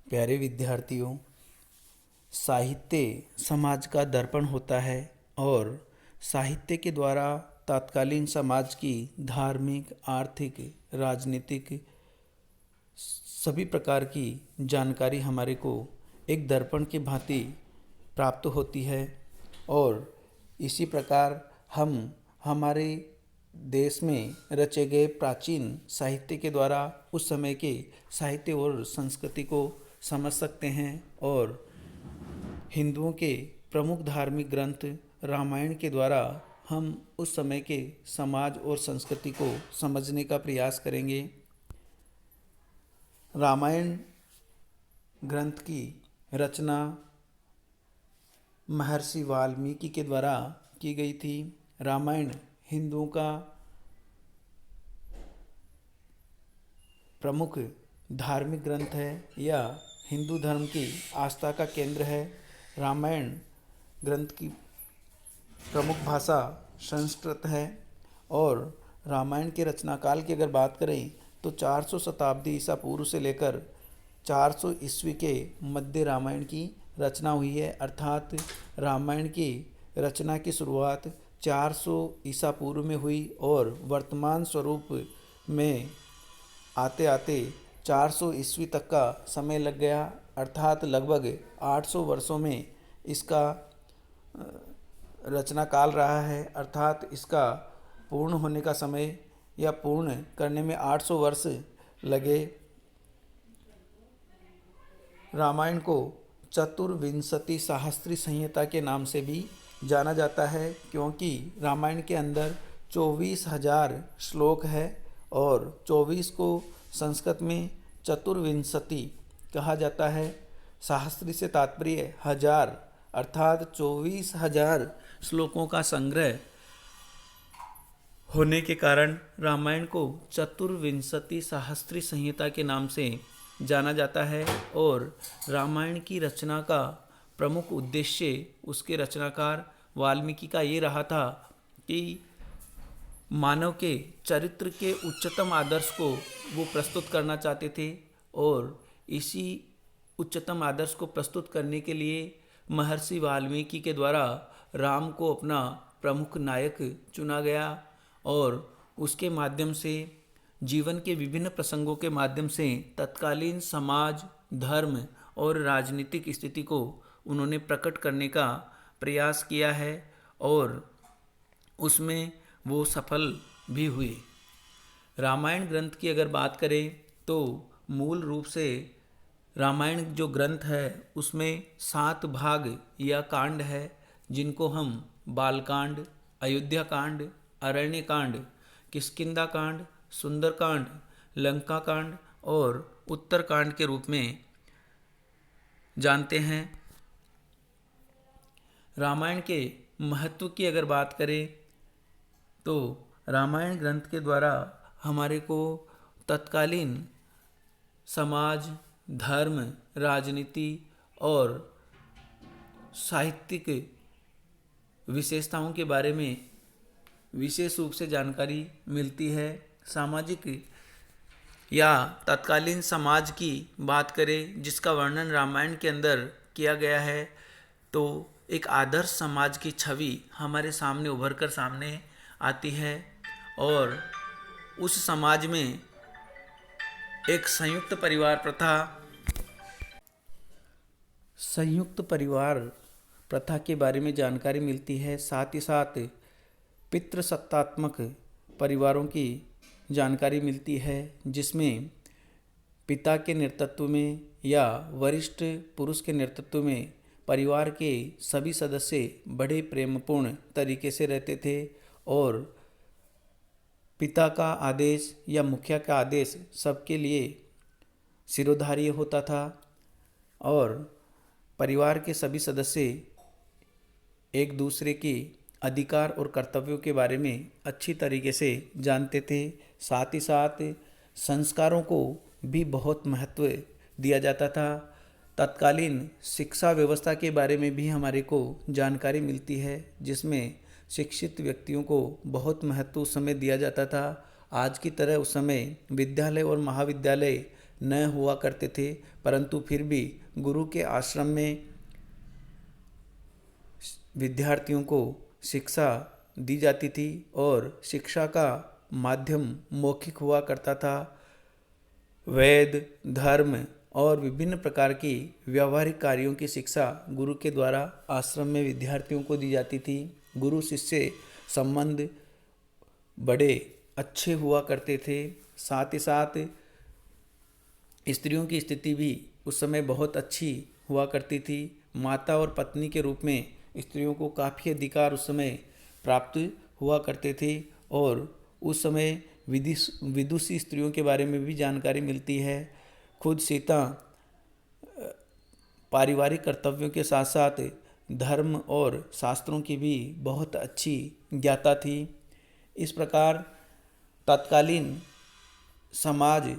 प्यारे विद्यार्थियों, साहित्य समाज का दर्पण होता है और साहित्य के द्वारा तत्कालीन समाज की धार्मिक, आर्थिक, राजनीतिक सभी प्रकार की जानकारी हमारे को एक दर्पण की भांति प्राप्त होती है। और इसी प्रकार हम हमारे देश में रचे गए प्राचीन साहित्य के द्वारा उस समय के साहित्य और संस्कृति को समझ सकते हैं। और हिंदुओं के प्रमुख धार्मिक ग्रंथ रामायण के द्वारा हम उस समय के समाज और संस्कृति को समझने का प्रयास करेंगे। रामायण ग्रंथ की रचना महर्षि वाल्मीकि के द्वारा की गई थी। रामायण हिंदुओं का प्रमुख धार्मिक ग्रंथ है या हिंदू धर्म की आस्था का केंद्र है। रामायण ग्रंथ की प्रमुख भाषा संस्कृत है और रामायण के रचनाकाल की अगर बात करें तो 400 शताब्दी ईसा पूर्व से लेकर 400 ईस्वी के मध्य रामायण की रचना हुई है। अर्थात रामायण की रचना की शुरुआत 400 ईसा पूर्व में हुई और वर्तमान स्वरूप में आते आते 400 ईस्वी तक का समय लग गया। अर्थात लगभग 800 वर्षों में इसका रचना काल रहा है। अर्थात इसका पूर्ण होने का समय या पूर्ण करने में 800 वर्ष लगे। रामायण को चतुर्विंशति सहस्त्री संहिता के नाम से भी जाना जाता है, क्योंकि रामायण के अंदर 24,000 श्लोक है और 24 को संस्कृत में चतुर्विंशति कहा जाता है। सहस्त्री से तात्पर्य हजार, अर्थात 24,000 श्लोकों का संग्रह होने के कारण रामायण को चतुर्विंशति सहस्त्री संहिता के नाम से जाना जाता है। और रामायण की रचना का प्रमुख उद्देश्य उसके रचनाकार वाल्मीकि का ये रहा था कि मानव के चरित्र के उच्चतम आदर्श को वो प्रस्तुत करना चाहते थे। और इसी उच्चतम आदर्श को प्रस्तुत करने के लिए महर्षि वाल्मीकि के द्वारा राम को अपना प्रमुख नायक चुना गया और उसके माध्यम से जीवन के विभिन्न प्रसंगों के माध्यम से तत्कालीन समाज, धर्म और राजनीतिक स्थिति को उन्होंने प्रकट करने का प्रयास किया है और उसमें वो सफल भी हुए। रामायण ग्रंथ की अगर बात करें तो मूल रूप से रामायण जो ग्रंथ है उसमें 7 भाग या कांड है, जिनको हम बालकांड, अयोध्या कांड, अरण्य कांड, किष्किंधा कांड, सुंदर कांड, लंका कांड और उत्तर कांड के रूप में जानते हैं। रामायण के महत्व की अगर बात करें तो रामायण ग्रंथ के द्वारा हमारे को तत्कालीन समाज, धर्म, राजनीति और साहित्यिक विशेषताओं के बारे में विशेष रूप से जानकारी मिलती है। सामाजिक या तत्कालीन समाज की बात करें जिसका वर्णन रामायण के अंदर किया गया है, तो एक आदर्श समाज की छवि हमारे सामने उभर कर सामने आती है। और उस समाज में एक संयुक्त परिवार प्रथा के बारे में जानकारी मिलती है। साथ ही साथ पितृसत्तात्मक परिवारों की जानकारी मिलती है, जिसमें पिता के नेतृत्व में या वरिष्ठ पुरुष के नेतृत्व में परिवार के सभी सदस्य बड़े प्रेमपूर्ण तरीके से रहते थे और पिता का आदेश या मुखिया का आदेश सबके लिए शिरोधार्य होता था और परिवार के सभी सदस्य एक दूसरे के अधिकार और कर्तव्यों के बारे में अच्छी तरीके से जानते थे। साथ ही साथ संस्कारों को भी बहुत महत्व दिया जाता था। तत्कालीन शिक्षा व्यवस्था के बारे में भी हमारे को जानकारी मिलती है, जिसमें शिक्षित व्यक्तियों को बहुत महत्व उस समय दिया जाता था। आज की तरह उस समय विद्यालय और महाविद्यालय न हुआ करते थे, परंतु फिर भी गुरु के आश्रम में विद्यार्थियों को शिक्षा दी जाती थी और शिक्षा का माध्यम मौखिक हुआ करता था। वेद, धर्म और विभिन्न प्रकार की व्यावहारिक कार्यों की शिक्षा गुरु के द्वारा आश्रम में विद्यार्थियों को दी जाती थी। गुरु शिष्य संबंध बड़े अच्छे हुआ करते थे। साथ ही साथ स्त्रियों की स्थिति भी उस समय बहुत अच्छी हुआ करती थी। माता और पत्नी के रूप में स्त्रियों को काफ़ी अधिकार उस समय प्राप्त हुआ करते थे और उस समय विदुषी स्त्रियों के बारे में भी जानकारी मिलती है। खुद सीता पारिवारिक कर्तव्यों के साथ साथ धर्म और शास्त्रों की भी बहुत अच्छी ज्ञाता थी। इस प्रकार तत्कालीन समाज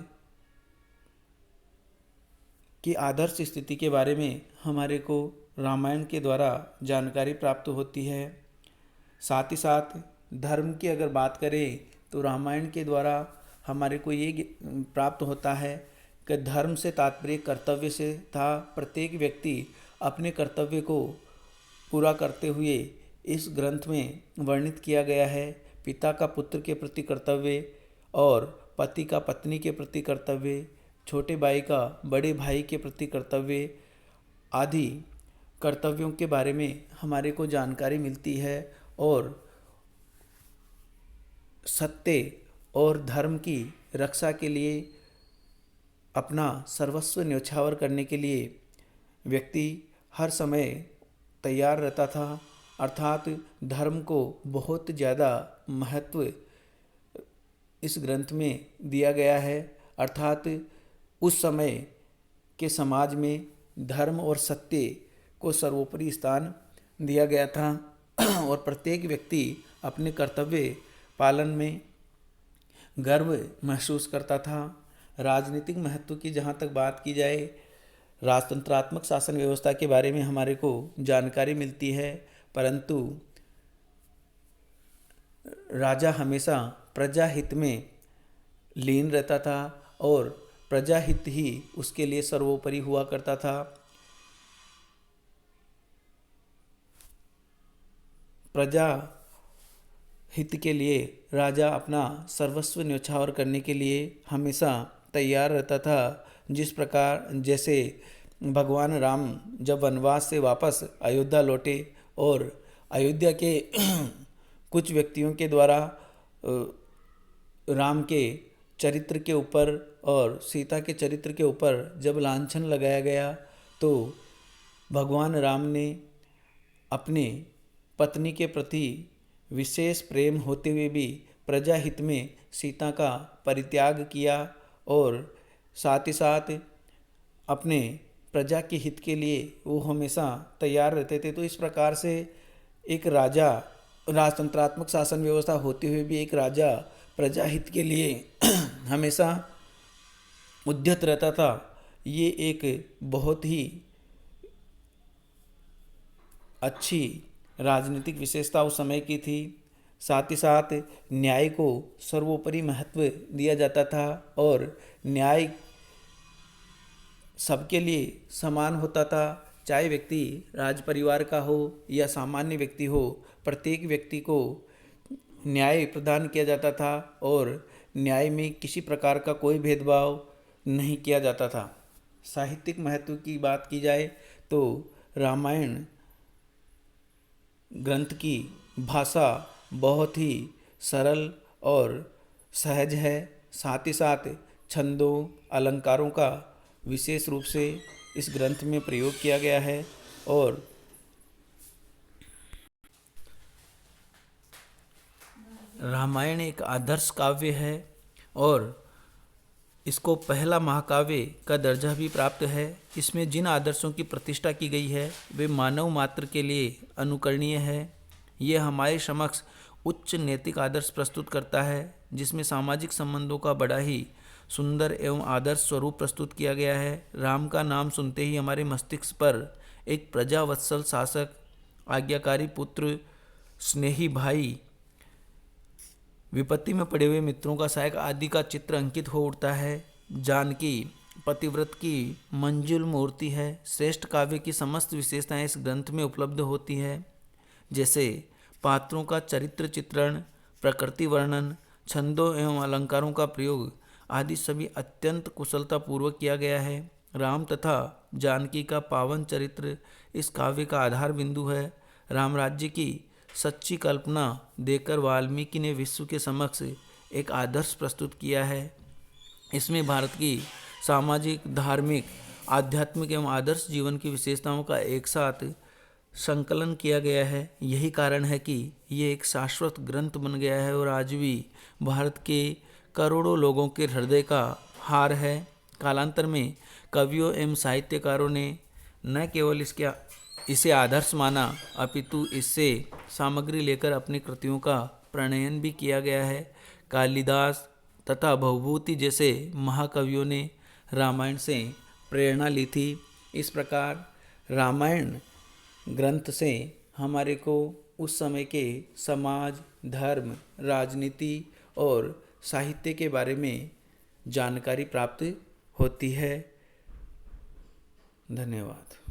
की आदर्श स्थिति के बारे में हमारे को रामायण के द्वारा जानकारी प्राप्त होती है। साथ ही साथ धर्म की अगर बात करें तो रामायण के द्वारा हमारे को ये प्राप्त होता है कि धर्म से तात्पर्य कर्तव्य से था। प्रत्येक व्यक्ति अपने कर्तव्य को पूरा करते हुए इस ग्रंथ में वर्णित किया गया है। पिता का पुत्र के प्रति कर्तव्य और पति का पत्नी के प्रति कर्तव्य, छोटे भाई का बड़े भाई के प्रति कर्तव्य आदि कर्तव्यों के बारे में हमारे को जानकारी मिलती है और सत्य और धर्म की रक्षा के लिए अपना सर्वस्व न्यौछावर करने के लिए व्यक्ति हर समय तैयार रहता था। अर्थात धर्म को बहुत ज़्यादा महत्व इस ग्रंथ में दिया गया है। अर्थात उस समय के समाज में धर्म और सत्य को सर्वोपरि स्थान दिया गया था और प्रत्येक व्यक्ति अपने कर्तव्य पालन में गर्व महसूस करता था। राजनीतिक महत्व की जहाँ तक बात की जाए, राजतंत्रात्मक शासन व्यवस्था के बारे में हमारे को जानकारी मिलती है, परंतु राजा हमेशा प्रजा हित में लीन रहता था और प्रजा हित ही उसके लिए सर्वोपरि हुआ करता था। प्रजा हित के लिए राजा अपना सर्वस्व न्यौछावर करने के लिए हमेशा तैयार रहता था। जिस प्रकार जैसे भगवान राम जब वनवास से वापस अयोध्या लौटे और अयोध्या के कुछ व्यक्तियों के द्वारा राम के चरित्र के ऊपर और सीता के चरित्र के ऊपर जब लांछन लगाया गया तो भगवान राम ने अपने पत्नी के प्रति विशेष प्रेम होते हुए भी प्रजा हित में सीता का परित्याग किया और साथ ही साथ अपने प्रजा के हित के लिए वो हमेशा तैयार रहते थे। तो इस प्रकार से एक राजा, राजतंत्रात्मक शासन व्यवस्था होते हुए भी एक राजा प्रजा हित के लिए हमेशा उद्यत रहता था। ये एक बहुत ही अच्छी राजनीतिक विशेषता उस समय की थी। साथ ही साथ न्याय को सर्वोपरि महत्व दिया जाता था और न्याय सबके लिए समान होता था, चाहे व्यक्ति राज परिवार का हो या सामान्य व्यक्ति हो, प्रत्येक व्यक्ति को न्याय प्रदान किया जाता था और न्याय में किसी प्रकार का कोई भेदभाव नहीं किया जाता था। साहित्यिक महत्व की बात की जाए तो रामायण ग्रंथ की भाषा बहुत ही सरल और सहज है। साथ ही साथ छंदों, अलंकारों का विशेष रूप से इस ग्रंथ में प्रयोग किया गया है और रामायण एक आदर्श काव्य है और इसको पहला महाकाव्य का दर्जा भी प्राप्त है। इसमें जिन आदर्शों की प्रतिष्ठा की गई है वे मानव मात्र के लिए अनुकरणीय है। ये हमारे समक्ष उच्च नैतिक आदर्श प्रस्तुत करता है जिसमें सामाजिक संबंधों का बड़ा ही सुंदर एवं आदर्श स्वरूप प्रस्तुत किया गया है। राम का नाम सुनते ही हमारे मस्तिष्क पर एक प्रजावत्सल शासक, आज्ञाकारी पुत्र, स्नेही भाई, विपत्ति में पड़े हुए मित्रों का सहायक आदि का चित्र अंकित हो उठता है। जानकी पतिव्रत की मंजुल मूर्ति है। श्रेष्ठ काव्य की समस्त विशेषताएं इस ग्रंथ में उपलब्ध होती है, जैसे पात्रों का चरित्र चित्रण, प्रकृति वर्णन, छंदों एवं अलंकारों का प्रयोग आदि सभी अत्यंत कुशलतापूर्वक किया गया है। राम तथा जानकी का पावन चरित्र इस काव्य का आधार बिंदु है। राम राज्य की सच्ची कल्पना देकर वाल्मीकि ने विश्व के समक्ष एक आदर्श प्रस्तुत किया है। इसमें भारत की सामाजिक, धार्मिक, आध्यात्मिक एवं आदर्श जीवन की विशेषताओं का एक साथ संकलन किया गया है। यही कारण है कि ये एक शाश्वत ग्रंथ बन गया है और आज भी भारत के करोड़ों लोगों के हृदय का हार है। कालांतर में कवियों एवं साहित्यकारों ने न केवल इसे आदर्श माना, अपितु इससे सामग्री लेकर अपनी कृतियों का प्रणयन भी किया गया है। कालिदास तथा भवभूति जैसे महाकवियों ने रामायण से प्रेरणा ली थी। इस प्रकार रामायण ग्रंथ से हमारे को उस समय के समाज, धर्म, राजनीति और साहित्य के बारे में जानकारी प्राप्त होती है। धन्यवाद।